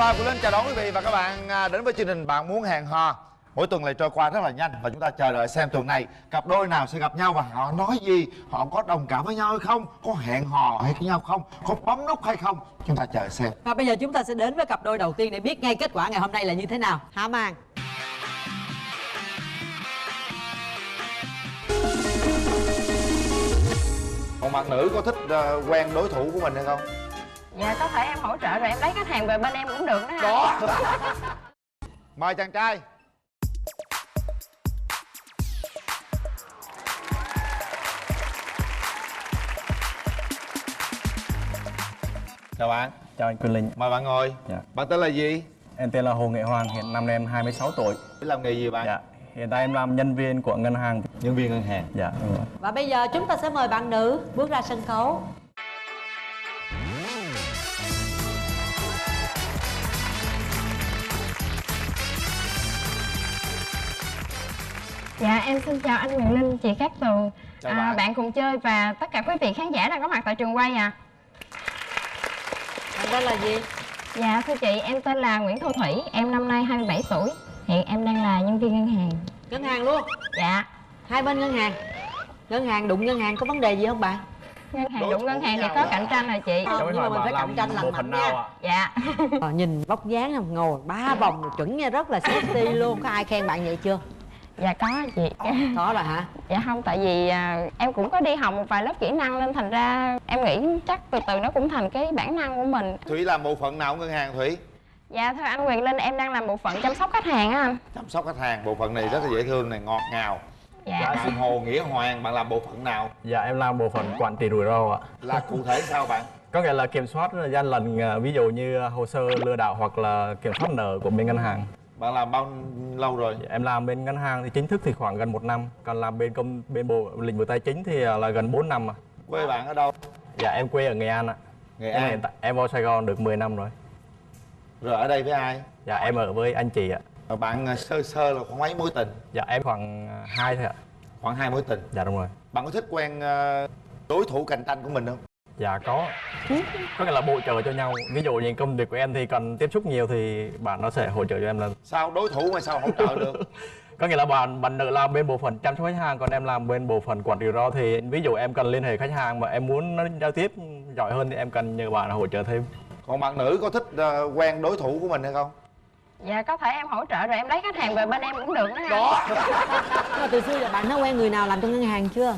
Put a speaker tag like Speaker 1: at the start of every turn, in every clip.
Speaker 1: Và Quyền Linh chào đón quý vị và các bạn đến với chương trình Bạn Muốn Hẹn Hò. Mỗi tuần lại trôi qua rất là nhanh và chúng ta chờ đợi xem tuần này cặp đôi nào sẽ gặp nhau và họ nói gì, họ có đồng cảm với nhau hay không, có hẹn hò hay với nhau không, có bấm nút hay không, chúng ta chờ xem.
Speaker 2: Và bây giờ chúng ta sẽ đến với cặp đôi đầu tiên để biết ngay kết quả ngày hôm nay là như thế nào. Hạ màn.
Speaker 1: Còn bạn nữ có thích quen đối thủ của mình hay không?
Speaker 3: Dạ có thể em hỗ trợ rồi em lấy khách hàng về bên em cũng được đó.
Speaker 1: Đó. Mời chàng trai. Chào bạn.
Speaker 4: Chào anh Quyền Linh.
Speaker 1: Mời bạn ngồi.
Speaker 4: Dạ.
Speaker 1: Bạn tên là gì?
Speaker 4: Em tên là Hồ Nghệ Hoàng, hiện năm nay em 26 tuổi.
Speaker 1: Làm nghề gì bạn?
Speaker 4: Dạ. Hiện tại em làm nhân viên của ngân hàng.
Speaker 1: Nhân viên ngân hàng.
Speaker 4: Dạ, đúng rồi.
Speaker 2: Và bây giờ chúng ta sẽ mời bạn nữ bước ra sân khấu.
Speaker 3: Dạ em xin chào anh Quyền Linh, chị Cát Tường,
Speaker 1: bạn.
Speaker 3: cùng chơi và tất cả quý vị khán giả đang có mặt tại trường quay à.
Speaker 2: Bạn tên là gì?
Speaker 3: Dạ thưa chị, em tên là Nguyễn Thu Thủy, em năm nay 27 tuổi. Hiện em đang là nhân viên ngân hàng.
Speaker 2: Ngân hàng luôn?
Speaker 3: Dạ.
Speaker 2: Hai bên ngân hàng. Ngân hàng đụng ngân hàng có vấn đề gì không bạn?
Speaker 3: Ngân hàng đụng ngân hàng thì có cạnh tranh rồi chị.
Speaker 2: Nhưng mà mình phải cạnh tranh lành mạnh nha.
Speaker 3: Dạ.
Speaker 2: Nhìn vóc dáng không, ngồi 3 vòng chuẩn nha, rất là sexy luôn. Có ai khen bạn vậy chưa?
Speaker 3: Dạ có chị.
Speaker 2: Có rồi hả?
Speaker 3: Dạ không, tại vì em cũng có đi học một vài lớp kỹ năng nên thành ra em nghĩ chắc từ từ nó cũng thành cái bản năng của mình.
Speaker 1: Thủy làm bộ phận nào của ngân hàng Thủy?
Speaker 3: Dạ thưa anh Quyền Linh, em đang làm bộ phận chăm sóc khách hàng á anh.
Speaker 1: Chăm sóc khách hàng, bộ phận này rất là dễ thương này, ngọt ngào.
Speaker 3: Dạ.
Speaker 1: Xưng Hồ Nghĩa Hoàng, bạn làm bộ phận nào?
Speaker 4: Dạ, em làm bộ phận quản trị rủi ro ạ.
Speaker 1: Là cụ thể sao bạn?
Speaker 4: Có nghĩa là kiểm soát gian lận, ví dụ như hồ sơ lừa đảo hoặc là kiểm soát nợ của bên ngân hàng.
Speaker 1: Bạn làm bao lâu rồi?
Speaker 4: Dạ, em làm bên ngân hàng thì chính thức thì khoảng gần 1 năm. Còn làm bên bộ lĩnh vực tài chính thì là gần 4 năm.
Speaker 1: Quê bạn ở đâu?
Speaker 4: Dạ, em quê ở Nghệ An ạ.
Speaker 1: Nghệ An.
Speaker 4: Hiện tại em vào Sài Gòn được 10 năm rồi.
Speaker 1: Rồi ở đây với ai?
Speaker 4: Dạ, em ở với anh chị ạ.
Speaker 1: Bạn sơ là khoảng mấy mối tình?
Speaker 4: Dạ, em khoảng 2 thôi ạ.
Speaker 1: Khoảng 2 mối tình.
Speaker 4: Dạ đúng rồi.
Speaker 1: Bạn có thích quen đối thủ cạnh tranh của mình không?
Speaker 4: Dạ có nghĩa là bổ trợ cho nhau. Ví dụ như công việc của em thì cần tiếp xúc nhiều thì bạn nó sẽ hỗ trợ cho em là
Speaker 1: sao đối thủ mà sao hỗ trợ được?
Speaker 4: có nghĩa là bạn nữ làm bên bộ phận chăm sóc khách hàng, còn em làm bên bộ phận quản trị rủi ro. Thì ví dụ em cần liên hệ khách hàng mà em muốn nó giao tiếp giỏi hơn thì em cần nhờ bạn hỗ trợ thêm.
Speaker 1: Còn bạn nữ có thích quen đối thủ của mình hay không?
Speaker 3: Dạ có thể em hỗ trợ rồi em lấy khách hàng về bên em cũng được đó.
Speaker 1: Đó.
Speaker 2: Nhưng mà từ xưa giờ bạn đã quen người nào làm trong ngân hàng chưa?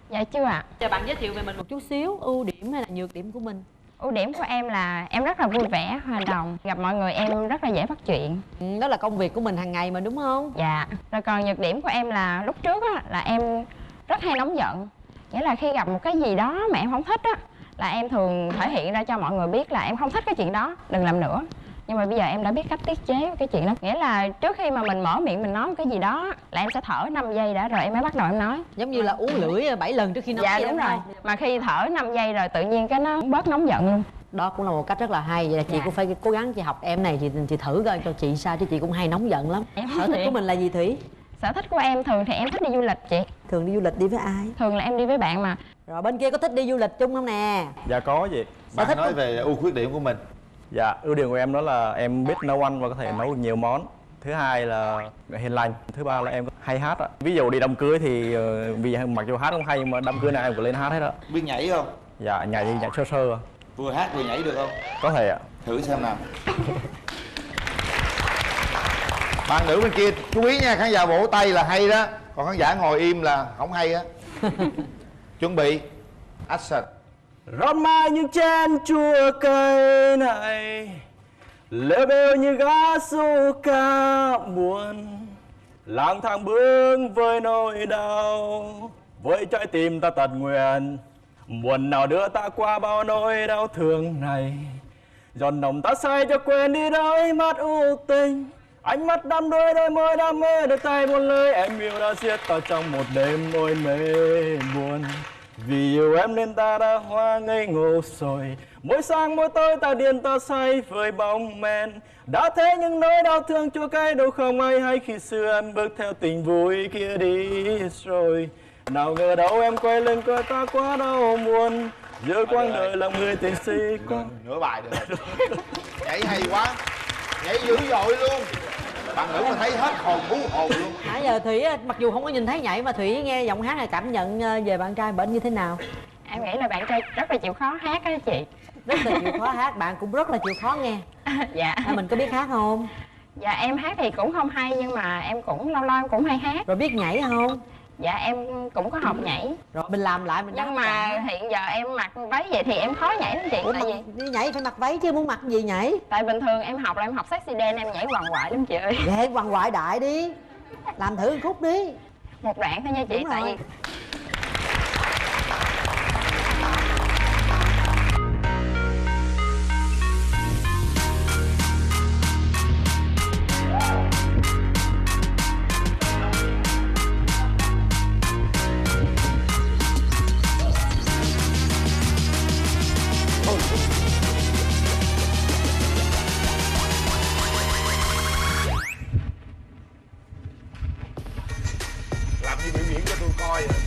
Speaker 3: Dạ chưa ạ.
Speaker 2: Giờ bạn giới thiệu về mình một chút xíu, ưu điểm hay là nhược điểm của mình.
Speaker 3: Ưu điểm của em là em rất là vui vẻ, hòa đồng, gặp mọi người em rất là dễ bắt chuyện.
Speaker 2: Đó là công việc của mình hàng ngày mà đúng không?
Speaker 3: Dạ. Rồi còn nhược điểm của em là lúc trước á là em rất hay nóng giận. Nghĩa là khi gặp một cái gì đó mà em không thích á là em thường thể hiện ra cho mọi người biết là em không thích cái chuyện đó, đừng làm nữa. Nhưng mà bây giờ em đã biết cách tiết chế cái chuyện đó. Nghĩa là trước khi mà mình mở miệng mình nói một cái gì đó là em sẽ thở 5 giây đã rồi em mới bắt đầu em nói.
Speaker 2: Giống như là uống lưỡi 7 lần trước khi nói.
Speaker 3: Dạ đúng rồi. Mà khi thở 5 giây rồi tự nhiên cái nó bớt nóng giận luôn.
Speaker 2: Đó cũng là một cách rất là hay. Vậy là chị cũng phải cố gắng chị học em này, chị thử coi cho chị sao, chứ chị cũng hay nóng giận lắm. Sở thích của mình là gì Thủy?
Speaker 3: Sở thích của em thường thì em thích đi du lịch chị.
Speaker 2: Thường đi du lịch đi với ai?
Speaker 3: Thường là em đi với bạn mà.
Speaker 2: Rồi bên kia có thích đi du lịch chung không nè?
Speaker 4: Dạ có gì.
Speaker 1: Bạn
Speaker 2: thích
Speaker 1: nói
Speaker 2: không?
Speaker 1: về ưu khuyết điểm của mình.
Speaker 4: Dạ, ưu điểm của em đó là em biết nấu ăn và có thể nấu được nhiều món. Thứ hai là hiền lành. Thứ ba là em hay hát ạ. Ví dụ đi đám cưới thì vì mặc dù hát không hay nhưng mà đám cưới nào em cũng lên hát hết ạ.
Speaker 1: Biết nhảy không?
Speaker 4: Dạ, nhảy thì nhảy sơ sơ.
Speaker 1: Vừa hát vừa nhảy được không?
Speaker 4: Có thể ạ.
Speaker 1: Thử xem nào. Bạn nữ bên kia chú ý nha, khán giả vỗ tay là hay đó, còn khán giả ngồi im là không hay á. Chuẩn bị action.
Speaker 4: Rót mai những chén chua cay này, lêu bêu như gã su ca buồn, lang thang bước với nỗi đau, với trái tim ta tật nguyền, buồn nào đưa ta qua bao nỗi đau thương này. Giọt nồng ta say cho quên đi đôi mắt u tình, ánh mắt đắm đuối đôi môi đam mê, đôi tay buồn lời em yêu đã giết ta trong một đêm môi mê buồn. Vì yêu em nên ta đã hoa ngây ngô rồi, mỗi sáng mỗi tối ta điên ta say với bóng men. Đã thế những nỗi đau thương chua cay đâu không ai hay, khi xưa em bước theo tình vui kia đi rồi. Nào ngờ đâu em quay lưng coi ta quá đau buồn, giữa quãng đời làm người tình si quá.
Speaker 1: Nửa bài được. Nhảy hay quá. nhảy dữ dội luôn. Bạn nữ mà thấy hết hồn hú hồn luôn.
Speaker 2: Nãy giờ Thủy mặc dù không có nhìn thấy nhảy mà Thủy nghe giọng hát này cảm nhận về bạn trai bệnh như thế nào?
Speaker 3: Em nghĩ là bạn trai rất là chịu khó hát đó chị.
Speaker 2: Rất là chịu khó hát, bạn cũng rất là chịu khó nghe.
Speaker 3: Dạ.
Speaker 2: Mình có biết hát không?
Speaker 3: Dạ em hát thì cũng không hay nhưng mà em cũng lâu lâu em cũng hay hát.
Speaker 2: Rồi biết nhảy không?
Speaker 3: Dạ em cũng có học nhảy.
Speaker 2: Rồi mình làm lại mình
Speaker 3: Nhưng mà hiện giờ em mặc váy vậy thì em khó nhảy lắm chị.
Speaker 2: Ủa,
Speaker 3: tại vì
Speaker 2: đi nhảy phải mặc váy chứ, muốn mặc gì nhảy?
Speaker 3: tại bình thường em học là em học sexy dance, em nhảy quằn quại lắm chị ơi.
Speaker 2: Vậy quằn quại đại đi. Làm thử một khúc đi.
Speaker 3: Một đoạn thôi nha chị.
Speaker 2: Đúng
Speaker 3: Tại
Speaker 2: rồi.
Speaker 3: vì
Speaker 1: Làm như biểu diễn cho tôi coi vậy.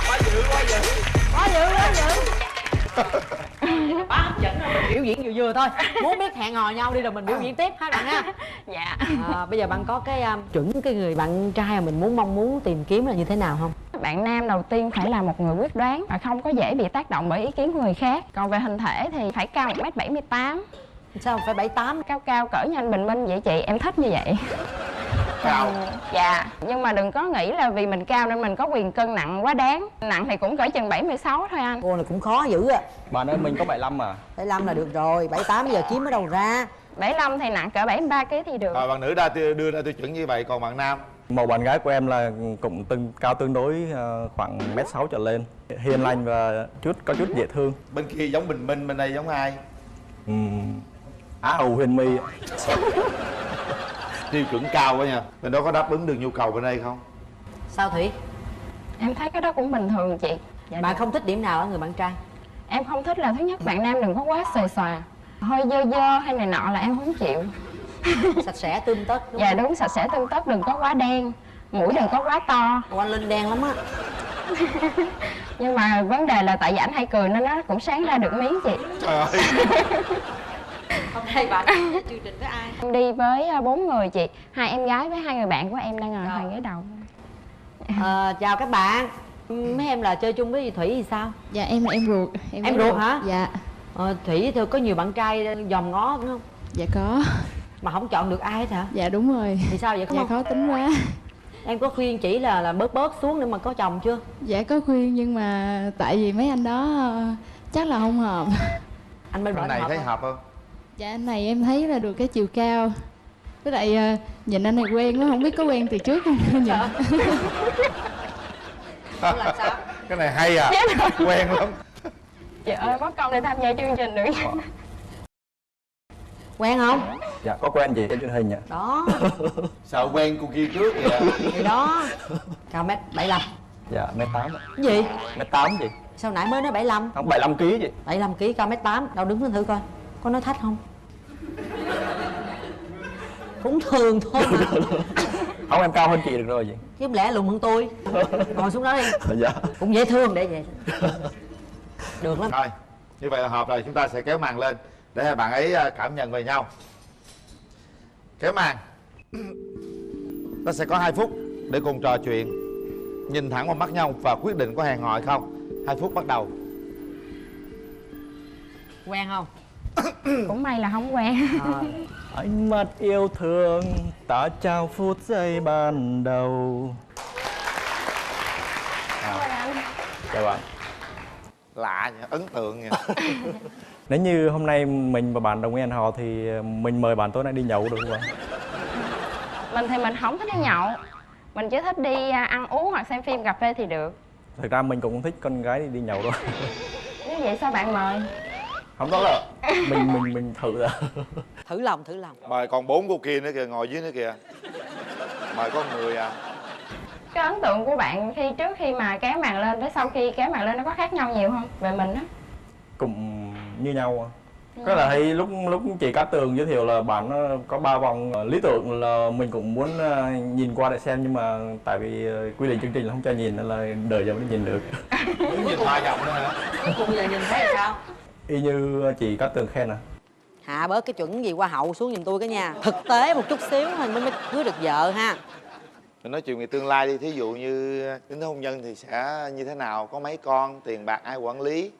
Speaker 1: Quá dữ, quá dữ.
Speaker 2: Quá dữ, quá dữ. Quá hấp dẫn rồi, mình biểu diễn vừa vừa thôi. Muốn biết hẹn hò nhau đi rồi mình biểu diễn tiếp ha bạn ha.
Speaker 3: dạ.
Speaker 2: Bây giờ bạn có cái chuẩn cái người bạn trai mà mình mong muốn tìm kiếm là như thế nào không?
Speaker 3: Bạn nam đầu tiên phải là một người quyết đoán và không có dễ bị tác động bởi ý kiến của người khác. Còn về hình thể thì phải cao 1m78.
Speaker 2: Sao phải 78?
Speaker 3: Cao cao cỡ như anh Bình Minh vậy chị, em thích như vậy.
Speaker 1: Cao.
Speaker 3: Dạ, nhưng mà đừng có nghĩ là vì mình cao nên mình có quyền cân nặng quá đáng. Nặng thì cũng cỡ chừng 76 thôi anh.
Speaker 2: Cô này cũng khó dữ à.
Speaker 4: Bạn ơi mình có 75 mà.
Speaker 2: 75 là được rồi, 78 giờ kiếm ở đâu ra.
Speaker 3: 75 thì nặng cỡ 73 kg thì được.
Speaker 1: Rồi bạn nữ đưa ra tiêu chuẩn như vậy, còn bạn nam?
Speaker 4: Một bạn gái của em là cũng cao tương đối khoảng 1m6 trở lên, hiền lành và có chút dễ thương.
Speaker 1: Bên kia giống Bình Minh, bên đây giống ai?
Speaker 4: Á Hầu Huyền My.
Speaker 1: Tiêu chuẩn cao quá nha. Bên đó có đáp ứng được nhu cầu bên đây không?
Speaker 2: Sao Thủy?
Speaker 3: Em thấy cái đó cũng bình thường chị. Dạ,
Speaker 2: Bạn không thích điểm nào ở người bạn trai?
Speaker 3: em không thích là thứ nhất bạn nam đừng có quá xòe xòa, hơi dơ dơ hay này nọ là em không chịu.
Speaker 2: Sạch sẽ tươm tất đúng
Speaker 3: Dạ
Speaker 2: không?
Speaker 3: đúng, sạch sẽ tươm tất, đừng có quá đen, mũi đừng có quá to.
Speaker 2: Ủa, anh Linh đen lắm á.
Speaker 3: Nhưng mà vấn đề là tại vì ảnh hay cười nên nó cũng sáng ra được miếng chị.
Speaker 1: Trời ơi.
Speaker 2: Hôm nay bạn chương trình với ai?
Speaker 3: Em đi với 4 người chị, 2 em gái với 2 người bạn của em đang ngồi hàng ghế đầu.
Speaker 2: Chào các bạn. Mấy em là chơi chung với Thủy thì sao?
Speaker 5: Dạ em là em ruột.
Speaker 2: Em ruột hả?
Speaker 5: Dạ.
Speaker 2: Thủy thì có nhiều bạn trai dòm ngó đúng không?
Speaker 5: Dạ có.
Speaker 2: Mà không chọn được ai hết hả?
Speaker 5: Dạ đúng rồi.
Speaker 2: Thì sao vậy? Có
Speaker 5: Dạ
Speaker 2: không?
Speaker 5: khó tính quá.
Speaker 2: Em có khuyên chỉ là bớt xuống để mà có chồng chưa?
Speaker 5: Dạ có khuyên nhưng mà tại vì mấy anh đó chắc là không hợp.
Speaker 2: Anh bên
Speaker 1: Bên
Speaker 2: bển
Speaker 1: này
Speaker 2: hợp
Speaker 1: thấy
Speaker 2: không?
Speaker 1: hợp không?
Speaker 5: Dạ anh này em thấy là được cái chiều cao. Với lại nhìn anh này quen quá, không biết có quen từ trước không? Dạ.
Speaker 2: Ủa là sao?
Speaker 1: Cái này hay à. Quen lắm.
Speaker 3: Trời ơi, mất công để tham gia chương trình được.
Speaker 2: Quen không?
Speaker 4: Dạ có quen gì trên truyền hình nhỉ?
Speaker 2: Đó.
Speaker 1: Sợ quen cô kia trước kìa.
Speaker 2: Thì đó. Cao 1m75.
Speaker 4: Dạ 1m8.
Speaker 2: Cái gì?
Speaker 4: 1m8 gì?
Speaker 2: Sao nãy mới nói 75?
Speaker 4: Không 75 kg gì?
Speaker 2: 75 kg cao 1m8. Đâu đứng lên thử coi. Có nói thách không? Cũng thường thôi mà.
Speaker 4: Không em cao hơn chị được rồi gì?
Speaker 2: Chứ không lẽ lùn hơn tôi. Ngồi xuống đó đi.
Speaker 4: Dạ.
Speaker 2: Cũng dễ thương để vậy. Được lắm.
Speaker 1: Rồi, như vậy là hợp rồi. Chúng ta sẽ kéo màn lên để hai bạn ấy cảm nhận về nhau. Kéo màn. Nó sẽ có 2 phút để cùng trò chuyện, nhìn thẳng vào mắt nhau và quyết định có hẹn hò hay không. 2 phút bắt đầu.
Speaker 2: Quen không?
Speaker 3: Cũng may là không quen.
Speaker 4: Ánh mắt yêu thương ta trao phút giây ban đầu. Chào bạn.
Speaker 1: Lạ nhỉ, ấn tượng nhỉ.
Speaker 4: Nếu như hôm nay mình và bạn đồng ý hẹn hò thì mình mời bạn tối nay đi nhậu được không bạn?
Speaker 3: Mình thì mình không thích đi nhậu, mình chỉ thích đi ăn uống hoặc xem phim cà phê thì được.
Speaker 4: Thực ra mình cũng không thích con gái đi nhậu đâu.
Speaker 3: Nếu vậy sao bạn mời?
Speaker 4: Không đó là mình thử ra.
Speaker 2: Thử lòng, thử lòng.
Speaker 1: Mời còn 4 cô kia nữa kìa, ngồi dưới nữa kìa. Mời có 1 người à.
Speaker 3: Cái ấn tượng của bạn trước khi mà kéo màn lên với sau khi kéo màn lên nó có khác nhau nhiều không? Về mình á.
Speaker 4: Cũng như nhau. Cái là hay lúc chị Cát Tường giới thiệu là bạn nó có 3 vòng, lý tưởng là mình cũng muốn nhìn qua để xem nhưng mà tại vì quy định chương trình là không cho nhìn nên là đợi giờ mới nhìn được.
Speaker 1: Muốn nhìn 3 vòng nữa hả?
Speaker 2: Cuối cùng giờ nhìn thấy là sao?
Speaker 4: Y như chị Cát Tường khen à.
Speaker 2: Hạ bớt cái chuẩn gì hoa hậu xuống giùm tôi cái nha. Thực tế một chút xíu thôi mới cưới được vợ ha.
Speaker 1: Mình nói chuyện về tương lai đi, thí dụ như đến hôn nhân thì sẽ như thế nào, có mấy con, tiền bạc ai quản lý?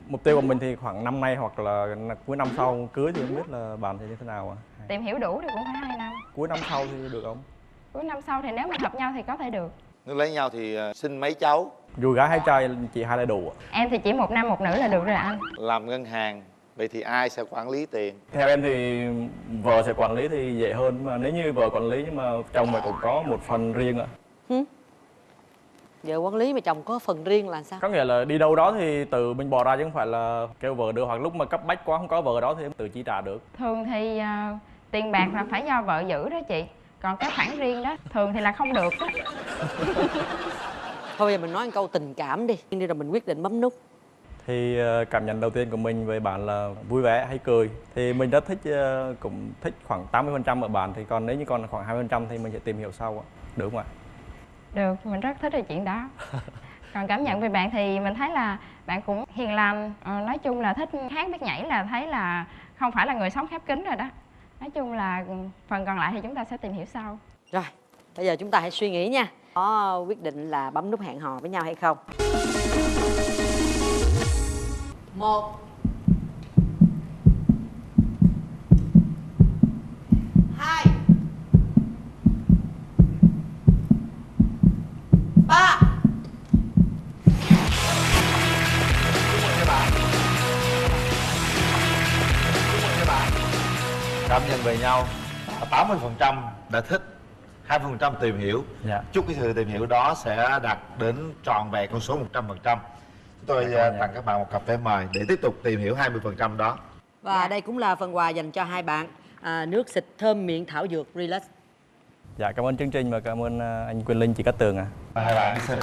Speaker 4: Mục tiêu của mình thì khoảng năm nay hoặc là cuối năm sau cưới thì không biết là bạn thì như thế nào ạ?
Speaker 3: Tìm hiểu đủ thì cũng phải 2 năm.
Speaker 4: Cuối năm sau thì được không?
Speaker 3: Cuối năm sau thì nếu mà hợp nhau thì có thể được.
Speaker 1: Nếu lấy nhau thì sinh mấy cháu?
Speaker 4: Dù gái hay trai chị hai là đủ ạ.
Speaker 3: Em thì chỉ 1 nam 1 nữ là được rồi anh.
Speaker 1: Làm ngân hàng, vậy thì ai sẽ quản lý tiền?
Speaker 4: Theo em thì vợ sẽ quản lý thì dễ hơn, mà nếu như vợ quản lý nhưng mà chồng lại cũng có một phần riêng ạ.
Speaker 2: Vợ quản lý mà chồng có phần riêng là sao?
Speaker 4: Có nghĩa là đi đâu đó thì tự mình bỏ ra chứ không phải là kêu vợ đưa, hoặc lúc mà cấp bách quá không có vợ đó thì em tự chi trả được.
Speaker 3: Thường thì tiền bạc là phải do vợ giữ đó chị. Còn cái khoản riêng đó thường thì là không được đó.
Speaker 2: Thôi bây giờ mình nói một câu tình cảm đi rồi mình quyết định bấm nút.
Speaker 4: Thì cảm nhận đầu tiên của mình về bạn là vui vẻ hay cười. Thì mình rất thích, cũng thích khoảng 80% ở bạn. Thì còn nếu như còn khoảng 20% thì mình sẽ tìm hiểu sau ạ. Được không ạ?
Speaker 3: Được, mình rất thích cái chuyện đó. Còn cảm nhận về bạn thì mình thấy là bạn cũng hiền lành, nói chung là thích hát biết nhảy, là thấy là không phải là người sống khép kín rồi đó. Nói chung là phần còn lại thì chúng ta sẽ tìm hiểu sau.
Speaker 2: Rồi, bây giờ chúng ta hãy suy nghĩ nha. Có quyết định là bấm nút hẹn hò với nhau hay không? 1 2 3.
Speaker 1: Cảm nhận về nhau 80% đã thích, 20% tìm hiểu.
Speaker 4: Dạ.
Speaker 1: Chúc cái sự tìm hiểu đó sẽ đạt đến trọn vẹn con số 100%. Chúng tôi tặng các bạn một cặp vé mời để tiếp tục tìm hiểu 20% đó.
Speaker 2: Và đây cũng là phần quà dành cho hai bạn, nước xịt thơm miệng thảo dược Relax.
Speaker 4: Dạ, cảm ơn chương trình và cảm ơn anh Quyền Linh, chị Cát Tường ạ.
Speaker 1: Hai bạn xin.